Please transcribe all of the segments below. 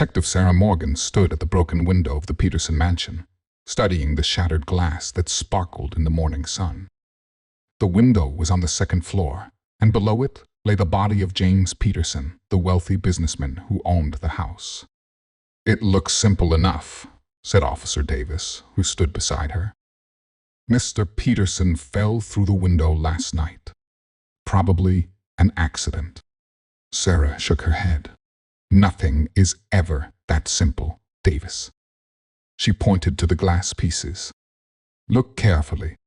Detective Sarah Morgan stood at the broken window of the Peterson mansion, studying the shattered glass that sparkled in the morning sun. The window was on the second floor, and below it lay the body of James Peterson, the wealthy businessman who owned the house. "It looks simple enough," said Officer Davis, who stood beside her. "Mr. Peterson fell through the window last night. Probably an accident." Sarah shook her head. "Nothing is ever that simple, Davis." She pointed to the glass pieces. "Look carefully.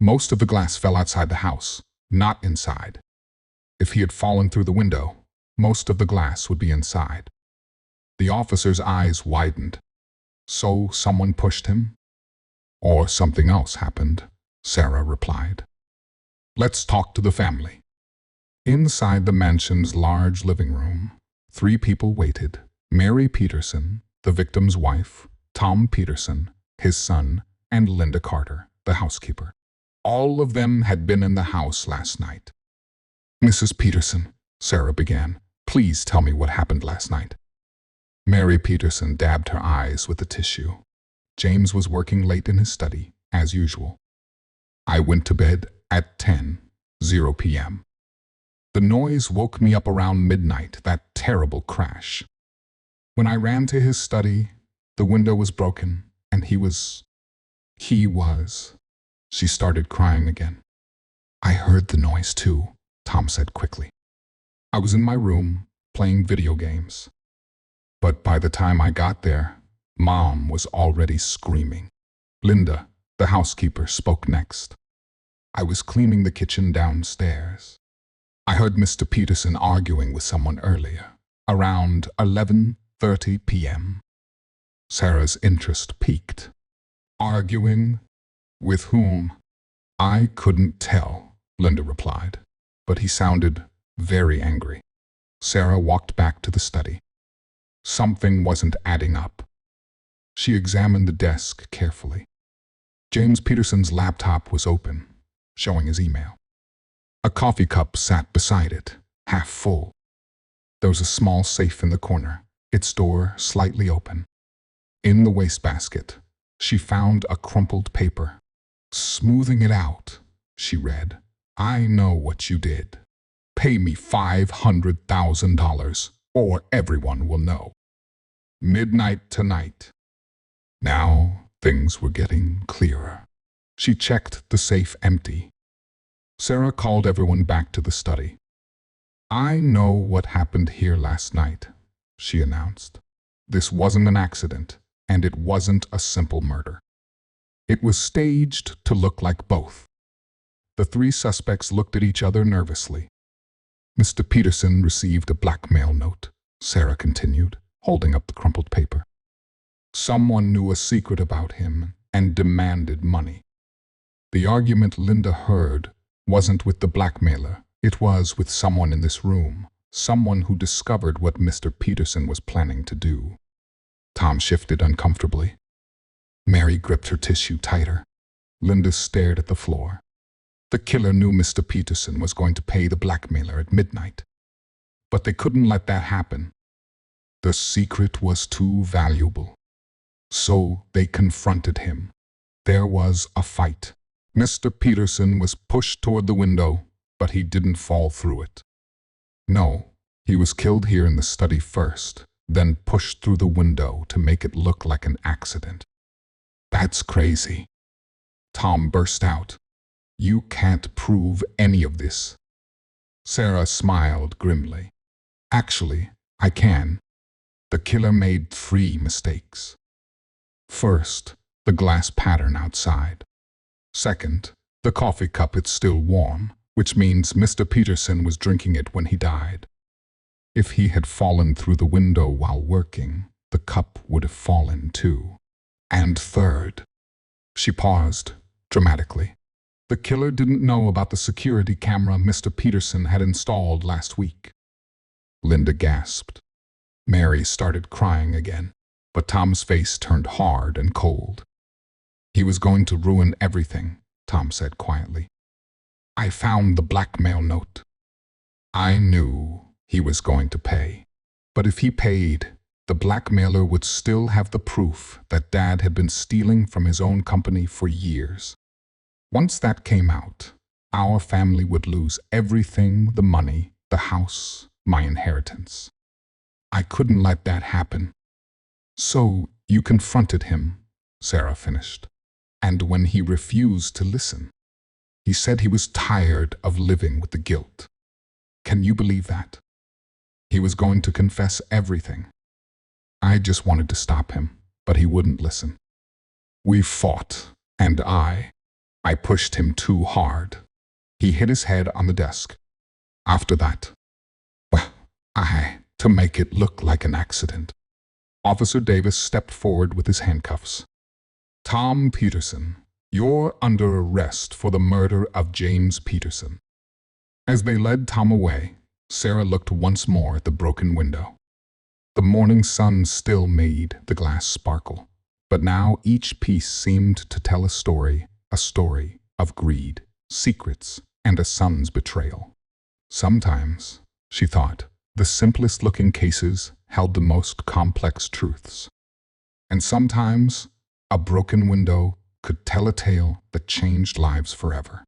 Most of the glass fell outside the house, not inside. If he had fallen through the window, most of the glass would be inside." The officer's eyes widened. "So someone pushed him?" "Or something else happened," Sarah replied. "Let's talk to the family." Inside the mansion's large living room, 3 people waited: Mary Peterson, the victim's wife, Tom Peterson, his son, and Linda Carter, the housekeeper. All of them had been in the house last night. "Mrs. Peterson," Sarah began, "please tell me what happened last night." Mary Peterson dabbed her eyes with a tissue. "James was working late in his study, as usual. I went to bed at 10:00 p.m. The noise woke me up around midnight, that terrible crash. When I ran to his study, the window was broken, and he was... She started crying again. "I heard the noise too," Tom said quickly. "I was in my room, playing video games. But by the time I got there, Mom was already screaming." Linda, the housekeeper, spoke next. "I was cleaning the kitchen downstairs. I heard Mr. Peterson arguing with someone earlier, around 11:30 p.m. Sarah's interest peaked. "Arguing? With whom?" "I couldn't tell," Linda replied, "but he sounded very angry." Sarah walked back to the study. Something wasn't adding up. She examined the desk carefully. James Peterson's laptop was open, showing his email. A coffee cup sat beside it, half full. There was a small safe in the corner, its door slightly open. In the wastebasket, she found a crumpled paper. "Smoothing it out," she read. "I know what you did. Pay me $500,000, or everyone will know. Midnight tonight." Now things were getting clearer. She checked the safe empty. Sarah called everyone back to the study. "I know what happened here last night," she announced. "This wasn't an accident, and it wasn't a simple murder. It was staged to look like both." The 3 suspects looked at each other nervously. "Mr. Peterson received a blackmail note," Sarah continued, holding up the crumpled paper. "Someone knew a secret about him and demanded money. The argument Linda heard wasn't with the blackmailer. It was with someone in this room, someone who discovered what Mr. Peterson was planning to do." Tom shifted uncomfortably. Mary gripped her tissue tighter. Linda stared at the floor. The killer knew Mr. Peterson was going to pay the blackmailer at midnight. But they couldn't let that happen. The secret was too valuable. So they confronted him. There was a fight. Mr. Peterson was pushed toward the window, but he didn't fall through it. No, he was killed here in the study first, then pushed through the window to make it look like an accident. "That's crazy," Tom burst out. "You can't prove any of this." Sarah smiled grimly. "Actually, I can. The killer made 3 mistakes. First, the glass pattern outside. Second, the coffee cup is still warm, which means Mr. Peterson was drinking it when he died. If he had fallen through the window while working, the cup would have fallen too. And third," she paused dramatically, "the killer didn't know about the security camera Mr. Peterson had installed last week." Linda gasped. Mary started crying again, but Tom's face turned hard and cold. "He was going to ruin everything," Tom said quietly. "I found the blackmail note. I knew he was going to pay. But if he paid, The blackmailer would still have the proof that Dad had been stealing from his own company for years. Once that came out, our family would lose everything, the money, the house, my inheritance. I couldn't let that happen. So you confronted him, Sarah finished. And when he refused to listen, he said he was tired of living with the guilt. Can you believe that? He was going to confess everything. I just wanted to stop him, but he wouldn't listen. We fought, and I pushed him too hard. He hit his head on the desk. After that, well, to make it look like an accident. Officer Davis stepped forward with his handcuffs. Tom Peterson, you're under arrest for the murder of James Peterson. As they led Tom away, Sarah looked once more at the broken window. The morning sun still made the glass sparkle, but now each piece seemed to tell a story of greed, secrets, and a son's betrayal. Sometimes, she thought, the simplest-looking cases held the most complex truths. And sometimes, a broken window could tell a tale that changed lives forever.